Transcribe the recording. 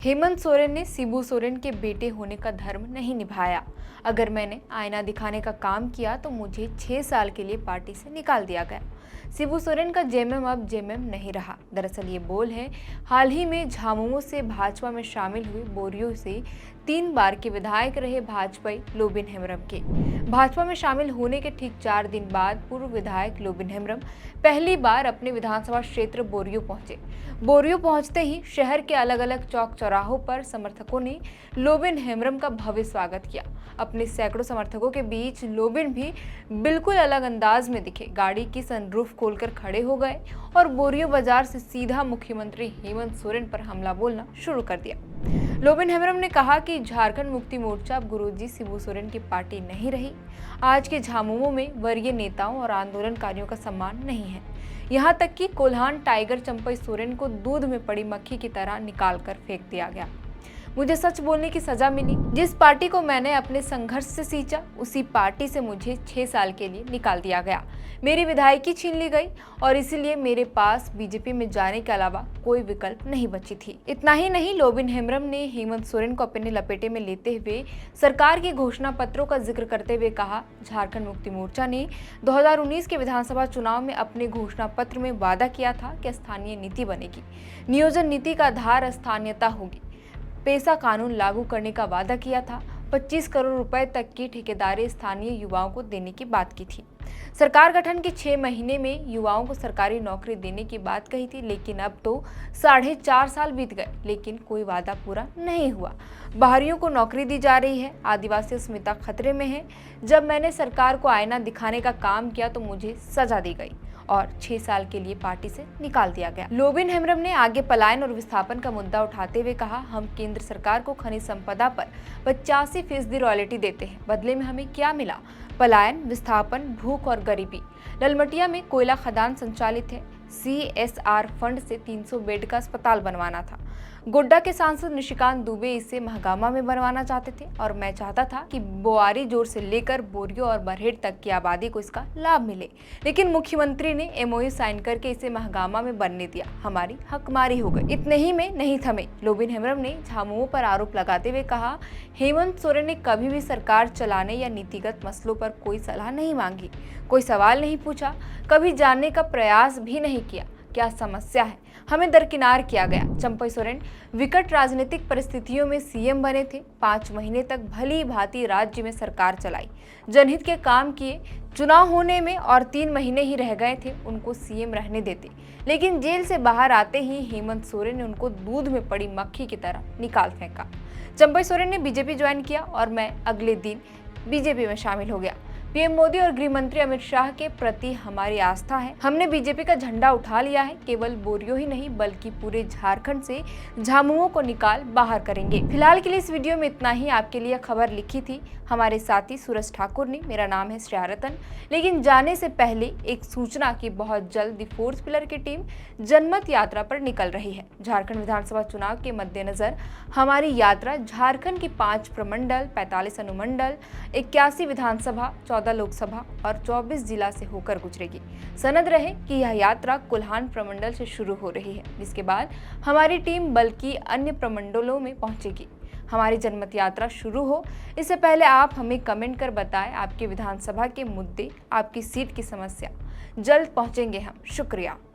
हेमंत सोरेन ने शिबू सोरेन के बेटे होने का धर्म नहीं निभाया। अगर मैंने आईना दिखाने का काम किया तो मुझे 6 साल के लिए पार्टी से निकाल दिया गया। शिबू सोरेन का जेएमएम अब जेएमएम नहीं रहा। दरअसल ये बोल है हाल ही में झामुमो से भाजपा में शामिल हुए बोरियो से 3 बार के विधायक रहे भाजपाई लोबिन हेम्ब्रम के। भाजपा में शामिल होने के ठीक 4 दिन बाद पूर्व विधायक लोबिन हेम्ब्रम पहली बार अपने विधानसभा क्षेत्र बोरियो पहुंचे। बोरियो पहुंचते ही शहर के अलग अलग चौक चौराहों पर समर्थकों ने लोबिन हेम्ब्रम का भव्य स्वागत किया। अपने सैकड़ों समर्थकों के बीच लोबिन भी बिल्कुल अलग अंदाज में दिखे। गाड़ी की सनरूफ खोलकर खड़े हो गए और बोरियो बाजार से सीधा मुख्यमंत्री हेमंत सोरेन पर हमला बोलना शुरू कर दिया। लोबिन हेम्ब्रम ने कहा कि झारखंड मुक्ति मोर्चा अब गुरुजी शिबू सोरेन की पार्टी नहीं रही। आज के झामुमो में वरीय नेताओं और आंदोलनकारियों का सम्मान नहीं है। यहाँ तक कि कोल्हान टाइगर चंपई सोरेन को दूध में पड़ी मक्खी की तरह निकाल कर फेंक दिया गया। मुझे सच बोलने की सजा मिली। जिस पार्टी को मैंने अपने संघर्ष से सींचा उसी पार्टी से मुझे 6 साल के लिए निकाल दिया गया। मेरी विधायकी छीन ली गई और इसीलिए मेरे पास बीजेपी में जाने के अलावा कोई विकल्प नहीं बची थी। इतना ही नहीं, लोबिन हेम्ब्रम ने हेमंत सोरेन को अपने लपेटे में लेते हुए सरकार के घोषणा पत्रों का जिक्र करते हुए कहा, झारखंड मुक्ति मोर्चा ने 2019 के विधानसभा चुनाव में अपने घोषणा पत्र में वादा किया था कि स्थानीय नीति बनेगी। नियोजन नीति का आधार स्थानीयता होगी। पेशा कानून लागू करने का वादा किया था। 25 करोड़ रुपए तक की ठेकेदारी स्थानीय युवाओं को देने की बात की थी। सरकार गठन के 6 महीने में युवाओं को सरकारी नौकरी देने की बात कही थी, लेकिन अब तो 4.5 साल बीत गए लेकिन कोई वादा पूरा नहीं हुआ। बाहरियों को नौकरी दी जा रही है। आदिवासी अस्मिता खतरे में है। जब मैंने सरकार को आईना दिखाने का काम किया तो मुझे सजा दी गई और 6 साल के लिए पार्टी से निकाल दिया गया। लोबिन हेम्ब्रम ने आगे पलायन और विस्थापन का मुद्दा उठाते हुए कहा, हम केंद्र सरकार को खनिज संपदा पर 85% रॉयल्टी देते हैं। बदले में हमें क्या मिला? पलायन, विस्थापन, भूख और गरीबी। ललमटिया में कोयला खदान संचालित है। CSR फंड से 300 बेड का अस्पताल बनवाना था। गोड्डा के सांसद निशिकांत दुबे इसे महगामा में बनवाना चाहते थे और मैं चाहता था कि बोआरी जोर से लेकर बोरियो और बरहेट तक की आबादी को इसका लाभ मिले, लेकिन मुख्यमंत्री ने MOU साइन करके इसे महगामा में बनने दिया। हमारी हकमारी हो गई। इतने ही में नहीं थमे। लोबिन हेम्ब्रम ने झामुमो पर आरोप लगाते हुए कहा, हेमंत सोरेन ने कभी भी सरकार चलाने या नीतिगत मसलों पर कोई सलाह नहीं मांगी, कोई सवाल नहीं पूछा, कभी जानने का प्रयास भी नहीं किया क्या समस्या है। हमें दरकिनार किया गया। चंपई सोरेन विकट राजनीतिक परिस्थितियों में CM बने थे। 5 महीने तक भली भांति राज्य में सरकार चलाई, जनहित के काम किए। चुनाव होने में और 3 महीने ही रह गए थे, उनको CM रहने देते, लेकिन जेल से बाहर आते ही हेमंत सोरेन ने उनको दूध में पड़ी मक्खी की तरह निकाल फेंका। चंपई सोरेन ने बीजेपी ज्वाइन किया और मैं अगले दिन बीजेपी में शामिल हो गया। PM मोदी और गृह मंत्री अमित शाह के प्रति हमारी आस्था है। हमने बीजेपी का झंडा उठा लिया है। केवल बोरियो ही नहीं बल्कि पूरे झारखंड से झामुमो को निकाल बाहर करेंगे। फिलहाल के लिए इस वीडियो में इतना ही। आपके लिए खबर लिखी थी हमारे साथी सूरज ठाकुर ने। मेरा नाम है श्रेया रतन। लेकिन जाने से पहले एक सूचना कि बहुत जल्द द फोर्थ पिलर की टीम जनमत यात्रा पर निकल रही है। झारखंड विधानसभा चुनाव के मद्देनजर हमारी यात्रा झारखंड की 5 प्रमंडल, 45 अनुमंडल, 81 विधानसभा, 14 लोकसभा और 24 जिला से होकर गुजरेगी। सनद रहे कि यह यात्रा कोल्हान प्रमंडल से शुरू हो रही है, जिसके बाद हमारी टीम बल्कि अन्य प्रमंडलों में पहुंचेगी। हमारी जनमत यात्रा शुरू हो इससे पहले आप हमें कमेंट कर बताएं आपके विधानसभा के मुद्दे, आपकी सीट की समस्या। जल्द पहुंचेंगे हम। शुक्रिया।